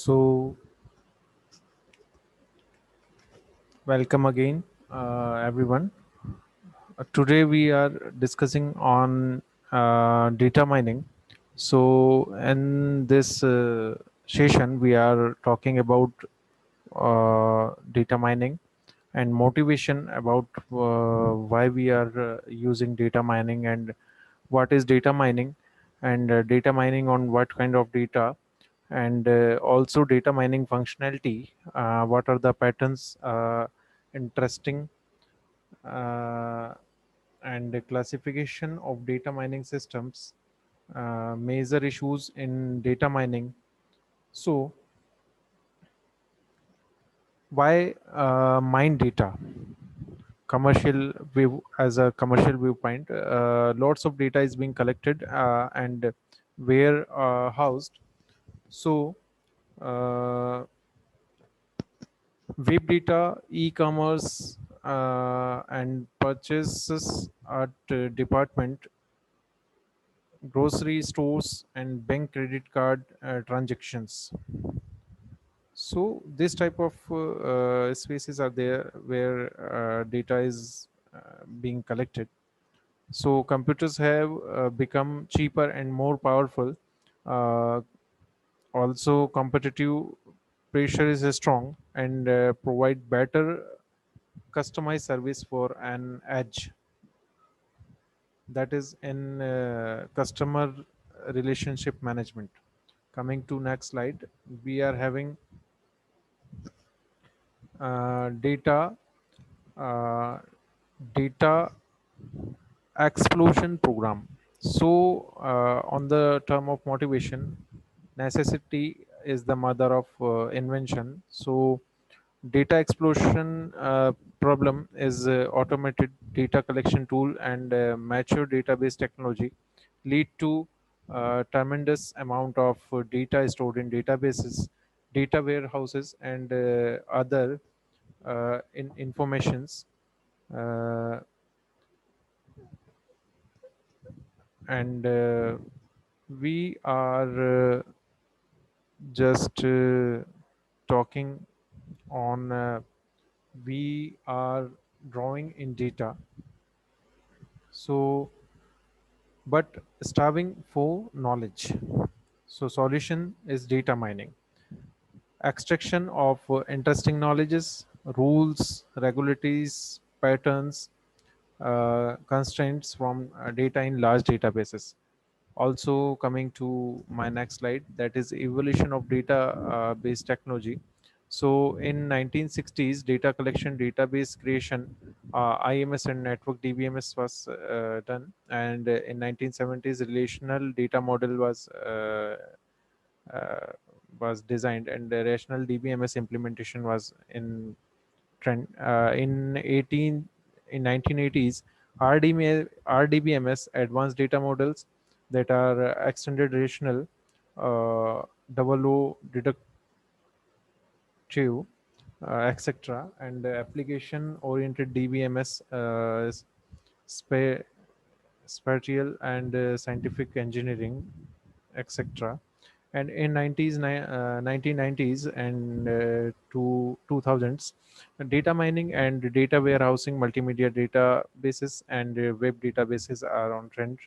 So, welcome again, everyone. Today we are discussing on data mining. So, in this session, we are talking about data mining and motivation about why we are using data mining and what is data mining and data mining on what kind of data and also data mining functionality, what are the patterns interesting, uh, and the classification of data mining systems, major issues in data mining. So why mine data commercial view? As a commercial viewpoint, lots of data is being collected and where housed. So uh, web data, e-commerce, and purchases at department, grocery stores, and bank credit card transactions. So this type of spaces are there where data is being collected. So computers have become cheaper and more powerful. Uh, Also, competitive pressure is strong and provide better customized service for an edge, that is in customer relationship management. Coming to next slide, we are having data uh, data explosion program. So on the term of motivation, necessity is the mother of invention. So data explosion problem is automated data collection tool and mature database technology lead to tremendous amount of data stored in databases, data warehouses, and other in informations. Uh, and we are just talking on we are drawing in data, so but starving for knowledge. So solution is data mining, extraction of interesting knowledges, rules, regulatories, patterns, constraints from data in large databases. Also, coming to my next slide, that is evolution of data based technology. So in 1960s, data collection, database creation, IMS and network DBMS was done, and in 1970s, relational data model uh, was designed, and the rational DBMS implementation was in trend. In 1980s, RDBMS, advanced data models that are extended rational, double O deductive, etc., and application oriented DBMS, spa- spatial and scientific engineering, etc. And in 1990s and to 2000s, data mining and data warehousing, multimedia databases, and web databases are on trend.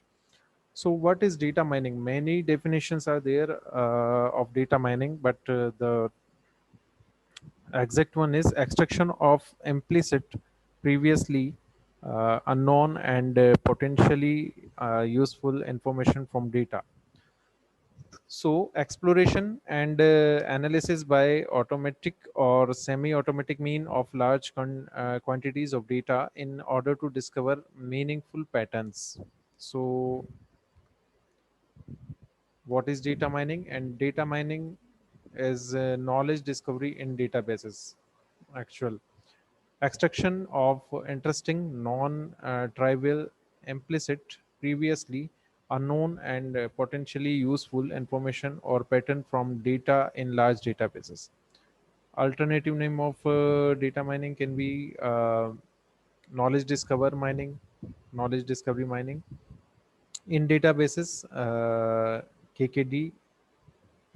So what is data mining? Many definitions are there of data mining, but the exact one is extraction of implicit, previously unknown, and potentially useful information from data. So exploration and analysis by automatic or semi-automatic mean of large quantities of data in order to discover meaningful patterns. So what is data mining? And data mining is knowledge discovery in databases. Actual extraction of interesting, non-trivial, implicit, previously unknown, and potentially useful information or pattern from data in large databases. Alternative name of data mining can be knowledge discovery mining. In databases, KKD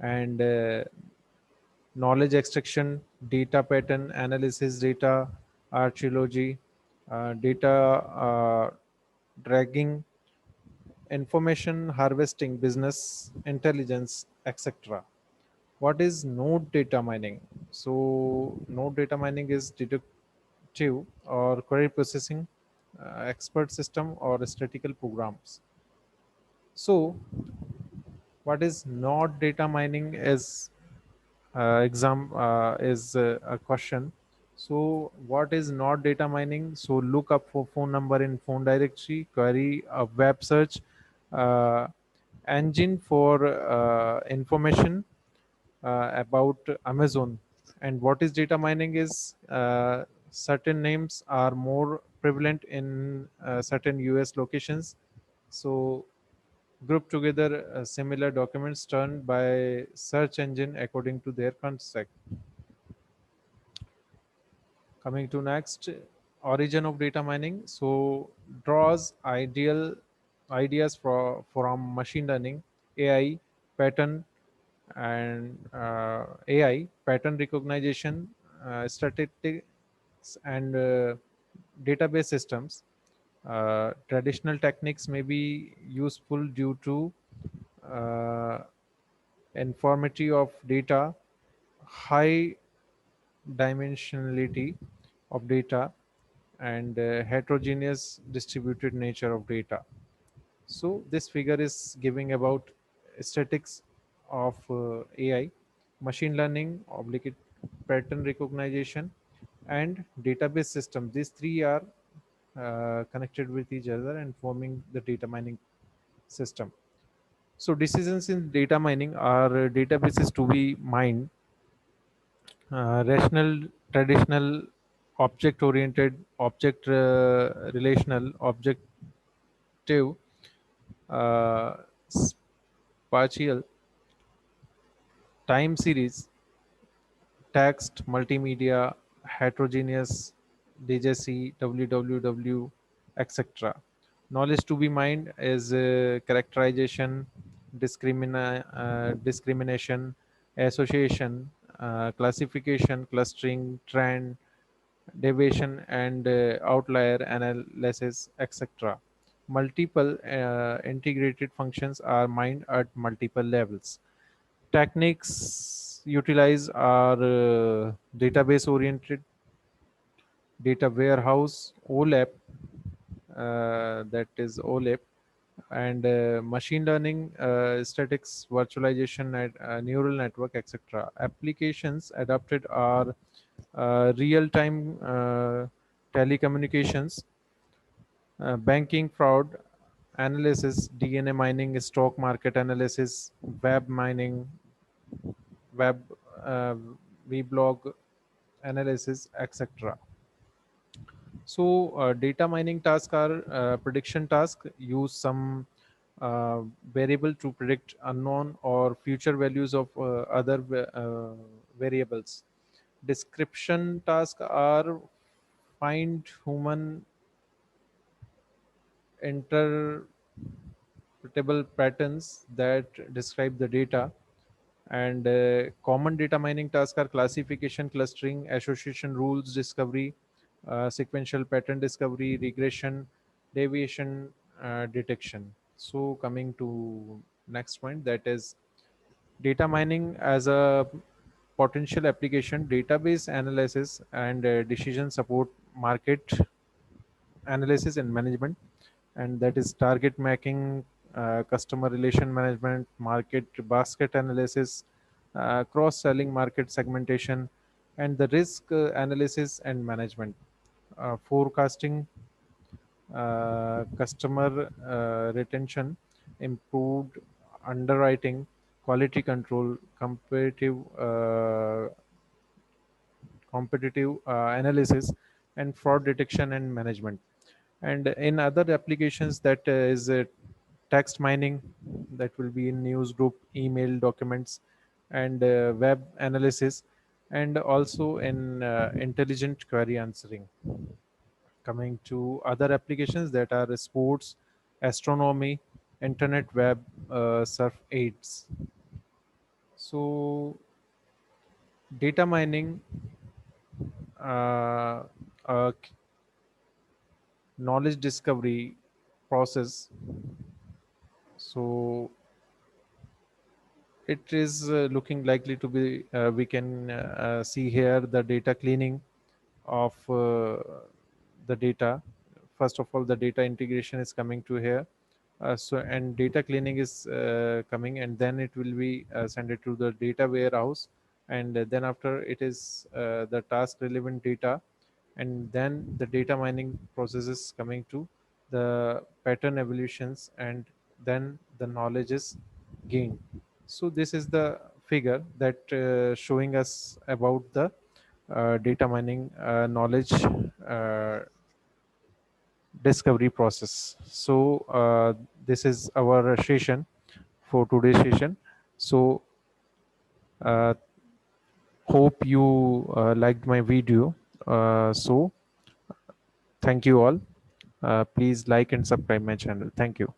and knowledge extraction, data pattern analysis, data archaeology, data dragging, information harvesting, business intelligence, etc. What is node data mining? So, node data mining is deductive or query processing, expert system, or statistical programs. So, what is node data mining is a question. So, what is not data mining? So, look up for phone number in phone directory, query a web search uh, engine for information about Amazon. And what is data mining is certain names are more prevalent in certain US locations. So, group together similar documents turned by search engine according to their context. Coming to next, origin of data mining. So draws ideas from machine learning, AI, pattern AI, pattern recognition, statistics, and database systems. Traditional techniques may be useful due to uh, informity of data, high dimensionality of data, and heterogeneous distributed nature of data. So this figure is giving about statistics of AI, machine learning, obligate pattern recognition, and database system. These three are connected with each other and forming the data mining system. So decisions in data mining are databases to be mined, rational, traditional, object oriented, object relational, objective, uh, spatial, time series, text, multimedia, heterogeneous, DJC, WWW, etc. Knowledge to be mined is characterization, discrimination, association, classification, clustering, trend, deviation, and outlier analysis, etc. Multiple integrated functions are mined at multiple levels. Techniques utilized are database oriented, data warehouse, OLAP, that is OLAP, and machine learning, statics, virtualization, neural network, etc. Applications adopted are real time telecommunications, banking fraud analysis, DNA mining, stock market analysis, web mining, web uh, vlog analysis, etc. So data mining tasks are prediction task. Use some variable to predict unknown or future values of other variables. Description tasks are find human interpretable patterns that describe the data. And common data mining tasks are classification, clustering, association, rules discovery, sequential pattern discovery, regression, deviation detection. So coming to next point, that is data mining as a potential application, database analysis and decision support, market analysis and management, and that is target mapping, customer relation management, market basket analysis, cross selling, market segmentation, and the risk analysis and management, forecasting, customer retention, improved underwriting, quality control, competitive analysis, and fraud detection and management. And in other applications, that is text mining, that will be in news group, email, documents, and web analysis, and also in intelligent query answering. Coming to other applications, that are sports, astronomy, internet, web, surf aids. So Data mining, uh, a knowledge discovery process. So it is looking likely to be, we can see here the data cleaning of the data. First of all, the data integration is coming to here. And data cleaning is coming, and then it will be sent it to the data warehouse, and then after it is the task relevant data, and then the data mining process is coming to the pattern evolutions, and then the knowledge is gained. So this is the figure that showing us about the data mining knowledge uh, discovery process. So this is our session for today's session. So uh, hope you liked my video. So thank you all. Please like and subscribe my channel. Thank you.